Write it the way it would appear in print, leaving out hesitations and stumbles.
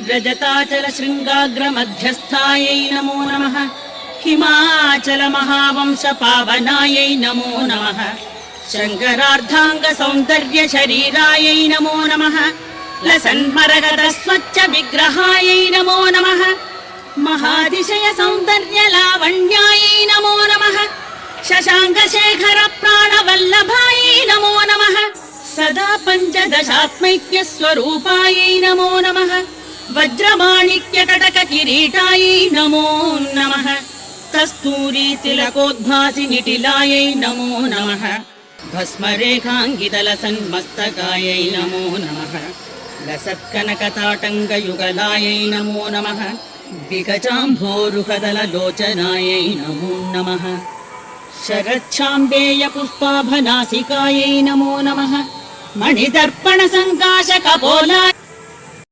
रजताचल शृंगाग्र मध्यस्थायै नमो नमः। हिमाचल महावंश पावनायै नमो नमः। शंकरार्धांग सौंदर्य शरीरायै नमो नमः। लसन्मरगद स्वच्छ विग्रहायै नमो नमः। महातिशय सौंदर्य लावण्यायै नमो नमः। शशांक शेखर प्राणवल्लभायै नमो नमः। सदा पंचदशात्मैक्य स्वरूपायै नमो नमः। वज्रमाणिक्य कटक किरीटायै नमो नमः। कस्तूरी तिलकोद्भासि निटिलायै नमो नमः। भस्मरेखाङ्गितल सन्मस्तकायै नमो नमः। लसत्कनकताटङ्ग युगलायै नमो नमः। दिगजाम्भोरुहदल लोचनायै नमो नमः। शरच्छाम्बेय पुष्पाभनासिकायै नमो नमः। मणिदर्पण सङ्काश कपोलायै